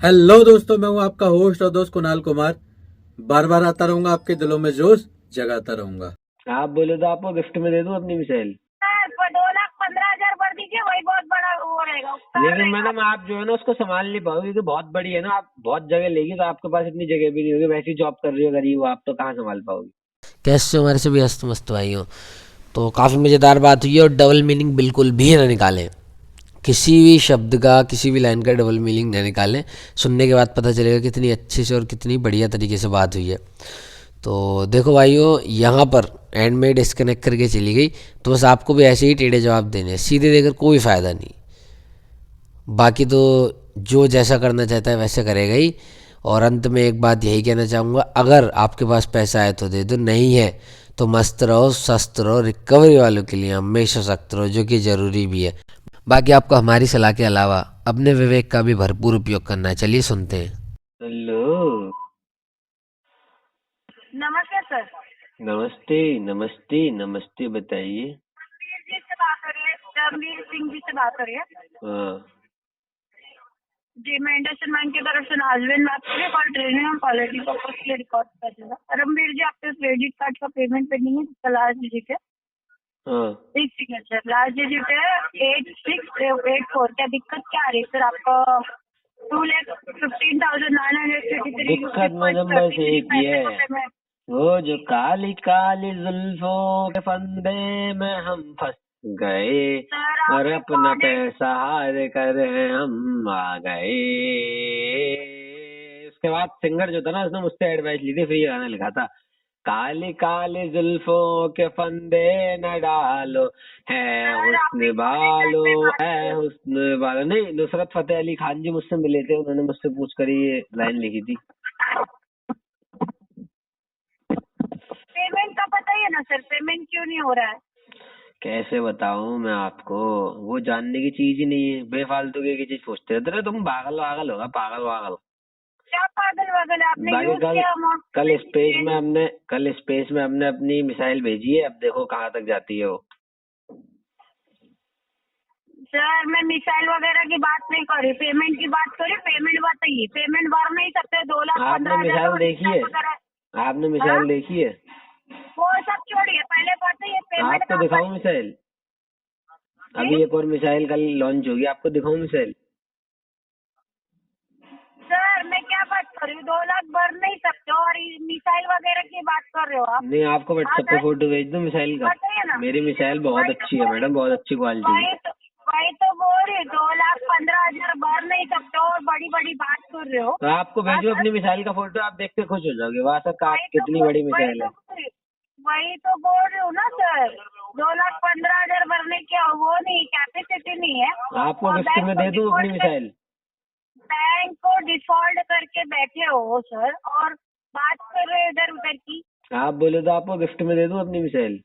Hello दोस्तों, मैं हूं आपका होस्ट और दोस्त कुणाल कुमार। बार बार आता रहूंगा, आपके दिलों में जोश जगाता रहूंगा। आप बोले तो आपको गिफ्ट में दे दूं अपनी मिसाइल। 2,15,000 भर दीजिए, वही बहुत बड़ा वो रहेगा, उपकार लेकिन रहेगा। मैडम आप जो है ना उसको संभाल नहीं पाओगे क्योंकि बहुत बड़ी है ना, आप बहुत जगह लेगी तो आपके पास इतनी जगह भी नहीं होगी। वैसी जॉब कर रही हो गरीब हो आप, तो कहाँ संभाल पाओगी। कैसे हो? हमारे से भी हस्त मस्त भाई हो। तो काफ़ी मज़ेदार बात हुई है और डबल मीनिंग बिल्कुल भी ना निकालें। किसी भी शब्द का, किसी भी लाइन का डबल मीनिंग ना निकालें। सुनने के बाद पता चलेगा कितनी अच्छे से और कितनी बढ़िया तरीके से बात हुई है। तो देखो भाइयों, यहाँ पर एंड में डिस्कनेक्ट करके चली गई, तो बस आपको भी ऐसे ही टेढ़े जवाब देने हैं। सीधे देकर कोई फ़ायदा नहीं। बाकी तो जो जैसा करना चाहता है वैसे करेगा ही। और अंत में एक बात यही कहना चाहूँगा, अगर आपके पास पैसा है तो दे दो, नहीं है तो मस्त रहो, स्वस्थ रहो। रिकवरी वालों के लिए हमेशा सख्त रहो, जो कि ज़रूरी भी है। बाकी आपको हमारी सलाह के अलावा अपने विवेक का भी भरपूर उपयोग करना है। चलिए सुनते हैं। हेलो। नमस्ते सर। नमस्ते नमस्ते नमस्ते, बताइए। रणवीर जी से बात हो रही है, रणवीर सिंह जी से बात हो रही है। हाँ। जी, मैं इंडस्ट्रियल बैंक की तरफ से नाजवीन बात कर रही हूँ। कॉल ट्रेनिंग और क्वालिटी पर्पज के लिए रिकॉर्ड कर दूंगा। रणवीर जी, आपके क्रेडिट कार्ड का पेमेंट पेंडिंग है, जिसका लास्ट डिजिट है हाँ। एक सिग्नेचर, लास्ट डिजिट है 8684। क्या दिक्कत क्या आ रही है सर आपको? 2,15,953 दिक्कत मैडम बस एक ही पैसे है, का पेमेंट। वो जो काली काली जुल्फों के फंदे में हम फंस गए सर और आपके अपना कार्ड पैसा हार कर हम आ गए। उसके बाद सिंगर जो था ना, उसने मुझसे एडवाइस ली थी, फिर ये गाना लिखा था। काली काली जुल्फों के फंदे न डालो, है सर आपके हुस्न कॉलेज बालो, में बात है हुस्न बालो। नहीं, नुसरत फतेह अली खान जी मुझसे मिले थे, उन्होंने मुझसे पूछ कर ये लाइन लिखी थी। पेमेंट का पता ही है ना सर, पेमेंट क्यों नहीं हो रहा है? कैसे बताऊं मैं आपको, वो जानने की चीज ही नहीं है। बेफालतू की चीज पूछते रहते रहे, तुम पागल वागल होगा, पागल वागल। क्या पागल वागल है? आपने बाकी यूज कल किया अमाउंट कल स्पेस में ट्रेनिंग? हमने कल स्पेस में हमने अपनी मिसाइल भेजी है, अब देखो कहाँ तक जाती है वो। सर मैं मिसाइल वगैरह की बात नहीं कर रही, पेमेंट की बात कर रही। पेमेंट बताइए, पेमेंट भर नहीं सकते? दो लाख आपने पंद्रह हजार मिसाइल और देखी मिसाइल है? वगैरह। आपने हाँ, मिसाइल देखी है? वो सब छोड़िए, पहले बताइए पेमेंट आपको कहाँ पर? दिखाऊं मिसाइल? जी अभी एक और मिसाइल कल लॉन्च होगी, आपको दिखाऊं मिसाइल? सर, मैं क्या बात कर रही हूँ? 2 लाख भर नहीं सकते और मिसाइल वगैरह की बात कर रहे हो आप? नहीं, आपको हाँ व्हाट्सएप पे सर, फोटो भेज दूं मिसाइल का? बताइए ना। मेरी मिसाइल बहुत वही तो अच्छी है बोल रही मैडम, बहुत अच्छी क्वालिटी की। वही तो वही तो बोल रही हूँ, 2,15,000 भर नहीं सकते और बड़ी बड़ी बात कर रहे हो। तो आपको हाँ भेजो सर, अपनी मिसाइल का फोटो, आप देख के खुश हो जाओगे, वाह सर वही तो कितनी बड़ी वही मिसाइल तो है। बोल रही वही तो बोल रही हूँ ना सर। 2,15,000 भरने की वो नहीं, कैपेसिटी नहीं है। आपको और गिफ्ट में दे दूं अपनी मिसाइल? बैंक को डिफॉल्ट करके बैठे हो सर, और बात कर रहे हो इधर उधर की। आप बोले तो आपको गिफ्ट में दे दूं अपनी मिसाइल।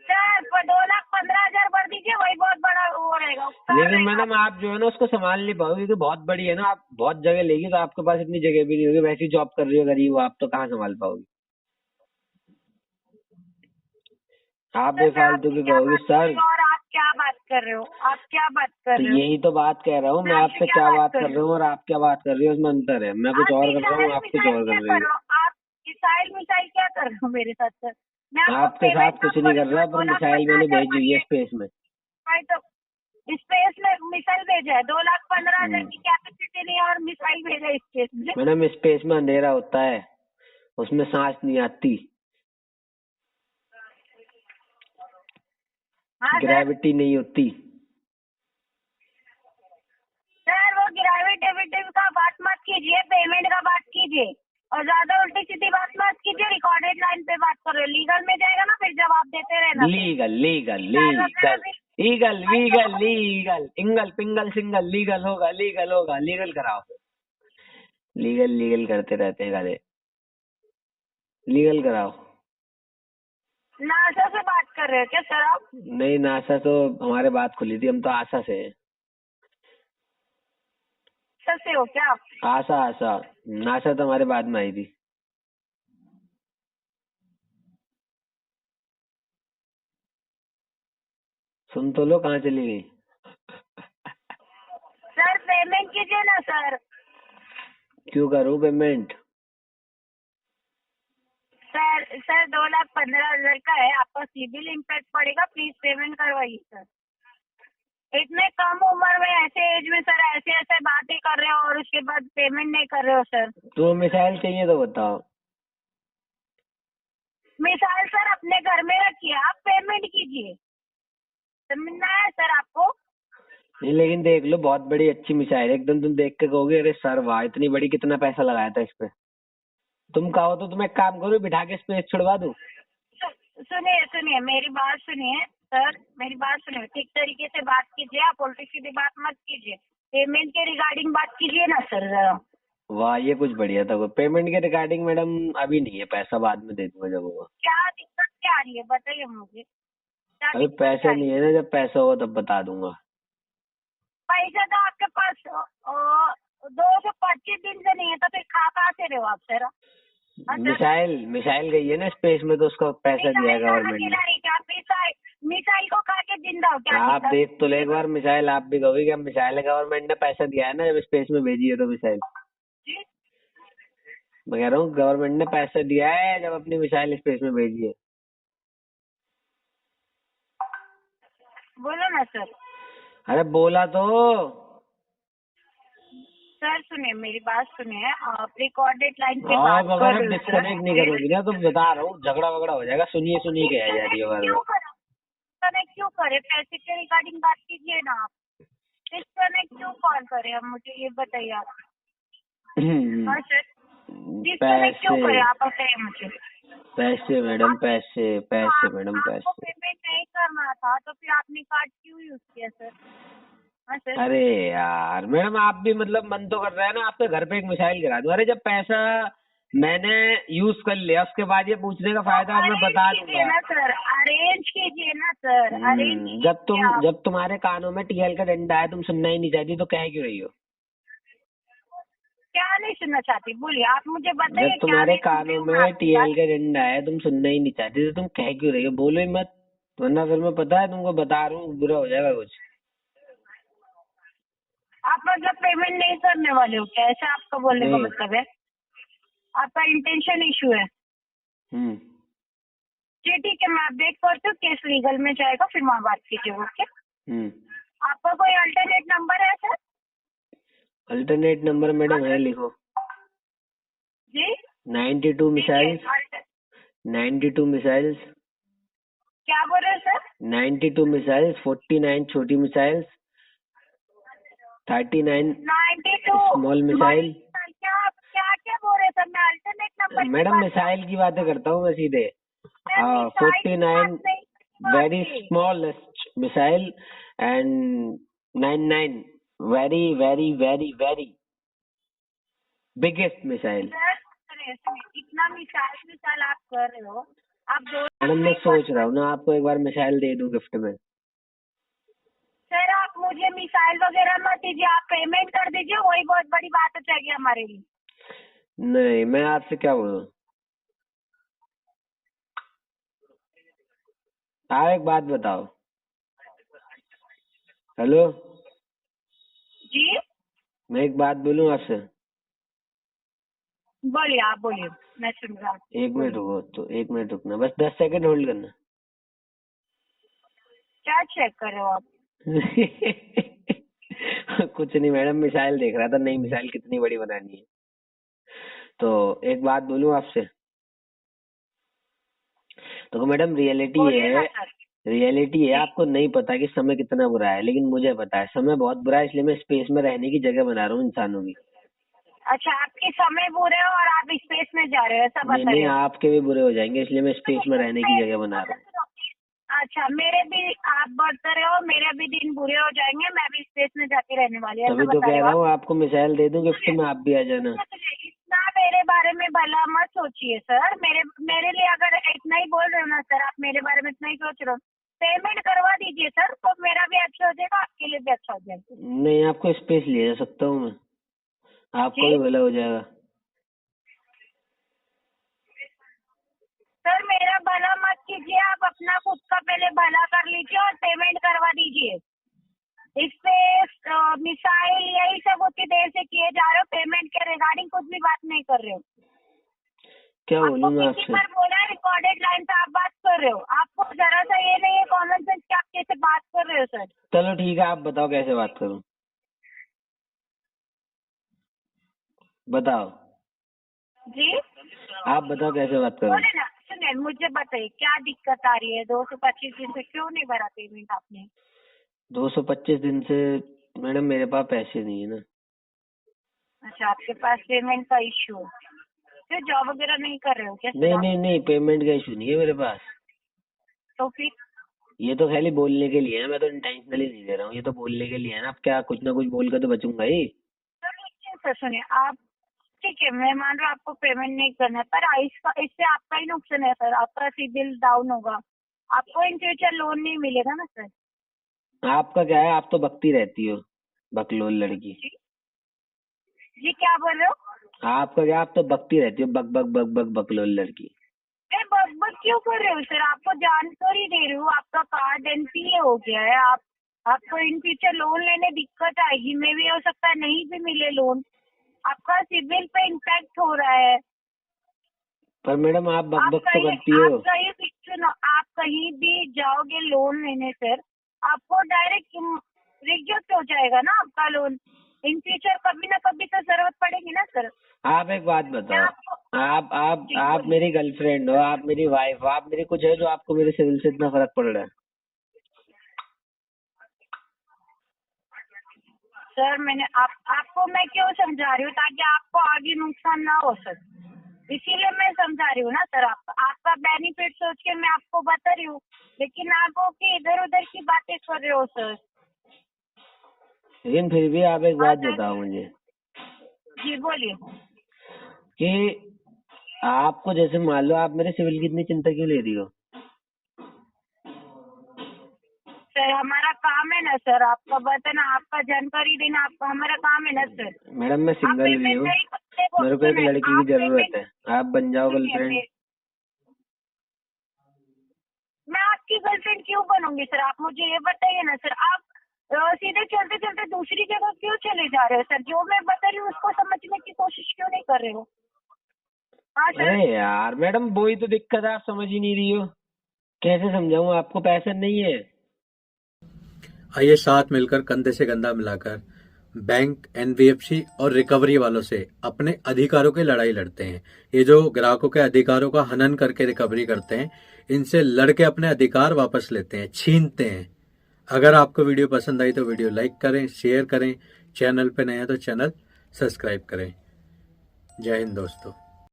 सर 2,15,000 भर दीजिए, वही बहुत बड़ा वो रहेगा, उपकार लेकिन रहेगा। मैडम आप जो है ना उसको संभाल नहीं पाओगे क्योंकि बहुत बड़ी है ना, आप बहुत जगह लेगी तो आपके पास इतनी जगह भी नहीं होगी। वैसी जॉब कर रही हो गरीब हो आप, तो कहाँ संभाल पाओगी। आप तो सर बेफालतू आपकी की क्या कहोगे बात कर रही सर। हो और आप क्या बात कर रहे हो? आप क्या बात कर तो रहे हो? यही तो बात कह रहा हूँ मैं, मैं आपसे आपसे क्या क्या बात बात कर कर रही रहा हूँ? हूँ और आप क्या बात कर रही हो, उसमें अंतर है। मैं कुछ आप और कर रहा हूँ, मिसाइल आप कुछ मिसाइल और क्या कर रही कर हो। रहे हो? आप मिसाइल मिसाइल क्या कर रहे हो मेरे साथ सर? मैं आपको आपके पेमेंट साथ का कुछ नहीं बोल कर रही हूँ, रहा, पर दो लाख मिसाइल पंद्रह मैंने हजार भेजी हुई है भरिए। स्पेस में। भाई तो स्पेस में मिसाइल भेजा है, 2,15,000 हम्म। की कैपेसिटी नहीं है और मिसाइल भेजा है स्पेस में। मैडम स्पेस में अंधेरा होता है, उसमें सांस नहीं आती, हाँ सर। ग्रेविटी नहीं होती। सर वो ग्रेविटी का बात मत कीजिए, पेमेंट का बात कीजिए। और ज्यादा उल्टी सीधी बात मत कीजिए, रिकॉर्डेड लाइन पे बात करो। लीगल में जाएगा ना, फिर जवाब देते रहना। फिर लीगल लीगल मिसाइल वगैरह लीगल भी ईगल भाई तो वीगल लीगल इंगल पिंगल सिंगल, लीगल होगा लीगल होगा, लीगल कराओ। लीगल लीगल करते रहते हैं गधे, लीगल कराओ। नासा से बात कर रहे हो क्या सर आप? नहीं, नासा तो हमारे बात खुली थी, हम तो आशा से हैं। सर से हो क्या आप? आशा आशा, नासा तो हमारे बाद में आई थी। सुन तो लो, कहाँ चली गई। सर पेमेंट कीजिए ना सर। क्यों करूँ पेमेंट? सर 2,15,000 का है, आपका सिबिल इम्पैक्ट पड़ेगा, प्लीज पेमेंट करवाइए सर। इतने कम उम्र में ऐसे एज में सर ऐसे ऐसे बातें कर रहे हो और उसके बाद पेमेंट नहीं कर रहे हो सर। तो मिसाइल चाहिए तो बताओ। मिसाइल सर अपने घर में रखिए, आप पेमेंट कीजिए, समझना है सर आपको। नहीं लेकिन देख लो, बहुत बड़ी अच्छी मिसाइल है एकदम, तुम देख के कहोगे अरे सर वाह इतनी बड़ी, कितना पैसा लगाया था इस पे। तुम कहो तो तुम्हें एक काम करो, बिठा के स्पेस छुड़वा दूं। सुनिए मेरी बात सुनिए सर, मेरी बात सुनिए, ठीक तरीके से बात कीजिए, आप उल्टी सीधी बात मत कीजिए। पेमेंट के रिगार्डिंग बात कीजिए ना सर जरा। वाह ये कुछ बढ़िया था। पेमेंट के रिगार्डिंग मैडम अभी नहीं है, पैसा बाद में दे दूंगा जब होगा। क्या दिक्कत क्या आ रही है बताइए मुझे, क्या अभी दिक्कत क्या पैसे आ रही नहीं है? है ना, जब पैसा होगा तब बता दूंगा। पैसा तो आपके पास 225 दिन से नहीं है, तो फिर खा कहाँ से रहे हो आप सर? हाँ सर? मिसाइल गई है ना स्पेस में, तो उसका पैसा दिया है मिसाइल खाना गवर्नमेंट खिला ने। रही क्या? मिसाइल को खा के जिंदा हो क्या? आप दिक्कत? देख तो ले एक बार मिसाइल, आप भी कहोगे क्या मिसाइल है, गवर्नमेंट ने पैसा दिया है ना जब स्पेस में भेजी है तो मिसाइल। जी? मैं कह रहा हूँ गवर्नमेंट ने पैसा दिया है जब अपनी मिसाइल स्पेस में भेजी है। बोलो ना सर। अरे बोला तो। सर सुनिए मेरी बात सुनिए, आप रिकॉर्डेड लाइन पे बात आप अगर कर अब रहे हो सर। डिस्कनेक्ट नहीं करोगी ना तो बता रहा हूँ झगड़ा वगड़ा हो जाएगा। सुनिए सुनिए क्या जा रही है बार बार। डिस्कनेक्ट क्यों करे? पैसे के रिगार्डिंग बात कीजिए ना आप। डिस्कनेक्ट क्यों कॉल करे आप, मुझे ये बताइए आप। हाँ सर, डिस्कनेक्ट क्यों करे पैसे आप, बताइए मुझे। पैसे मैडम, पैसे पैसे मैडम आपको पैसे। पेमेंट नहीं करना था तो फिर आपने कार्ड क्यों यूज किया सर? हाँ सर। अरे यार मैडम आप भी मतलब मन तो कर रहा है ना आपके घर पे एक मिसाइल गिरा दूं। अरे जब पैसा मैंने यूज कर लिया उसके बाद ये पूछने का फायदा, अब मैं अरेंज बता कीजिए दूंगा। ना सर, अरेंज कीजिए ना सर, अरेंज कीजिए आप। जब तुम्हारे कानों में टीएल का डंडा है, तुम सुनना ही नहीं चाहती तो कह क्यों रही हो? क्या नहीं सुनना चाहती बोलिए, आप मुझे जब बताइए क्या तुम्हारे नहीं सुन रही कानों हूँ मैं में आपकी बात। टीएल का डंडा है, तुम सुनना ही नहीं चाहती तो तुम कह क्यों रही हो? बोलो ही मत, वरना फिर मैं पता है तुमको बता रहा हूँ बुरा हो जाएगा कुछ। आप मतलब पेमेंट नहीं करने वाले हो क्या, ऐसा आपका बोलने का नहीं। मतलब है? आपका इंटेंशन इशू है? हम्म। जी ठीक है, मैं अपडेट करती हूँ, केस लीगल में जाएगा, फिर वहाँ बात कीजिए। ओके, हम्म। आपका कोई अल्टरनेट नंबर है सर? अल्टरनेट नंबर मैडम है, लिखो। जी 92 मिसाइल्स। 92 मिसाइल्स। क्या बोल रहे हैं सर? 92 मिसाइल्स, 49 छोटी मिसाइल्स, 39 92 स्मॉल मिसाइल। क्या क्या क्या बोल रहे हैं सर? मैं अल्टरनेट नंबर की मैडम बात मिसाइल की बातें करता हूँ मैं सीधे। मैं मिसाइल की बात 49 नहीं वेरी करती। Smallest missile and 99 very very very very biggest missile. Sir सुनिए, इतना मिसाइल आप कर रहे हो, आप दो मैडम मैं सोच रहा हूँ ना आपको एक बार मिसाइल दे दूं गिफ्ट में। सर आप मुझे मिसाइल वगैरह मत दीजिए, आप पेमेंट कर दीजिए, वही बहुत बड़ी बात हो जाएगी हमारे लिए। नहीं मैं आपसे क्या बोलूं। आप एक बात बताओ। हेलो। जी मैं एक बात बोलूं आपसे। बोलिए, आप बोलिए, मैं सुन रहा हूँ। एक मिनट बोलिए। रुको, तो एक मिनट रुकना, बस 10 सेकंड होल्ड करना। क्या चेक कर रहे हो आप? कुछ नहीं मैडम, मिसाइल देख रहा था, नई मिसाइल कितनी बड़ी बनानी है। तो एक बात बोलूं आपसे। तो मैडम रियलिटी बोलिए ना है, सर। रियलिटी है जी। आपको नहीं पता कि समय कितना बुरा है, लेकिन मुझे पता है समय बहुत बुरा है, इसलिए मैं स्पेस में रहने की जगह बना रहा हूँ इंसानों की। अच्छा, आपके समय बुरे हो और आप स्पेस में जा रहे हो, ऐसा नहीं बता नहीं रहे हो? आपके भी बुरे हो जाएंगे, इसलिए मैं स्पेस में रहने की जगह बना रहा हूँ। अच्छा, मेरे भी आप बढ़ते रहे हो, मेरे भी दिन बुरे हो जाएंगे, मैं भी स्पेस में जाके रहने वाली हूँ, ऐसा तभी तो बता कह रहे हो रहा आप? हूँ आपको मिसाइल दे दूं गिफ्ट में, आप भी आ जाना। इतना मेरे बारे में भला मत सोचिए सर, मेरे लिए अगर इतना ही बोल रहे हो ना सर, आप मेरे बारे में इतना ही सोच रहे हो, पेमेंट करवा दीजिए सर, तो मेरा भी अच्छा हो जाएगा, आपके लिए भी अच्छा हो जाएगा। नहीं आपको स्पेस ले जा सकता हूँ मैं, आपको जी भी भला हो जाएगा। सर, मेरा भला मत कीजिए, आप अपना खुद का पहले भला कर लीजिए और पेमेंट करवा दीजिए। इस पे मिसाइल यही सब उतनी देर से किए जा रहे हो, पेमेंट के रिगार्डिंग कुछ भी बात नहीं कर रहे हो। क्या आपको बोलूं मैं किसी आपसे? बार बोला रिकॉर्डेड लाइन पे आप बात कर रहे हो, आपको जरा सा ये नहीं है कॉमन सेंस कि आप कैसे बात कर रहे हो सर। चलो ठीक है, आप बताओ कैसे बात करूं, बताओ, जी आप बताओ कैसे बात करूं। बोले ना, सुनिए मुझे बताइए क्या दिक्कत आ रही है, 225 दिन से क्यों नहीं भरा पेमेंट आपने? 225 दिन से मैडम मेरे पास पैसे नहीं है ना। अच्छा, आपके पास पेमेंट का इश्यू, फिर जॉब वगैरह नहीं कर रहे हो क्या सर नहीं आप? नहीं नहीं, पेमेंट का इशू नहीं है मेरे पास। तो फिर ये तो खाली बोलने के लिए है, मैं तो इंटेंशनली नहीं दे रहा हूँ, ये तो बोलने के लिए है ना। अब क्या कुछ ना कुछ बोल कर तो बचूंगा ही। तो देखिए सर, सुनिए आप, ठीक है मैं मान रहा हूँ आपको पेमेंट नहीं करना है, पर इससे आपका ही नुकसान है सर, आपका सिबिल डाउन होगा, आपको इन फ्यूचर लोन नहीं मिलेगा ना सर। आपका क्या है, आप तो बकती रहती हो, बकलोल लड़की। जी जी क्या बोल रहे हो? आपका क्या, आप तो बकती रहती हो, बक बक बक बक बकलोल लड़की। मैं बकबक क्यों कर रहे हो सर, आपको जानकारी दे रही हूँ, आपका कार्ड एनपीए हो गया है, आपको इन फ्यूचर लोन लेने दिक्कत आएगी, मे भी हो सकता है नहीं भी मिले लोन, आपका सिबिल पे इम्पैक्ट हो रहा है। पर मैडम आप बक आप बक तो कहीं करती हो। आप कहीं भी जाओगे लोन लेने सर, आपको डायरेक्ट रिजेक्ट हो जाएगा ना आपका लोन, इन फ्यूचर कभी ना कभी तो जरूरत पड़ेगी ना सर। आप एक बात मैं बताओ, आपको आप मेरी गर्लफ्रेंड हो, आप मेरी वाइफ हो, आप मेरी कुछ है जो आपको मेरे सिविल से इतना फर्क पड़ रहा है? सर मैंने आपको मैं क्यों समझा रही हूँ, ताकि आपको आगे नुकसान ना हो सर, इसीलिए मैं समझा रही हूँ ना सर। आपका बेनिफिट सोच के मैं आपको बता रही हूँ, लेकिन आप हो कि इधर उधर की बातें कर रहे हो सर। लेकिन फिर भी आप एक हाँ बात सर, बताओ मुझे जी बोलिए। कि आपको जैसे मान लो, आप मेरे सिविल की इतनी चिंता क्यों ले रही हो? सर हमारा काम है ना सर, आपका बताना, आपका जानकारी देना, आपका हमारा काम है ना सर। मैडम मैं आप सिंगल भी पेमेंट हूँ, नहीं करते हो, मेरे को एक सुनिए, लड़की की आप जरूरत पेमेंट, है, आप बन जाओ सुनिए गर्लफ्रेंड। मैं आपकी गर्लफ्रेंड क्यों बनूंगी सर, आप मुझे ये बताइए ना सर। आप सीधे चलते चलते दूसरी जगह क्यों चले जा रहे हो सर, जो मैं बता रही हूँ उसको समझने की कोशिश क्यों नहीं कर रहे हो? हाँ सर। अरे यार मैडम, वही तो दिक्कत है, आप समझ ही नहीं रही हो। कैसे समझाऊं आपको, पैसे नहीं है। आइए साथ मिलकर कंधे से कंधा मिलाकर बैंक, एनबीएफसी और रिकवरी वालों से अपने अधिकारों की लड़ाई लड़ते हैं। ये जो ग्राहकों के अधिकारों का हनन करके रिकवरी करते हैं, इनसे लड़के अपने अधिकार वापस लेते हैं, छीनते हैं। अगर आपको वीडियो पसंद आई तो वीडियो लाइक करें, शेयर करें, चैनल पे नए हैं तो चैनल सब्सक्राइब करें। जय हिंद दोस्तों।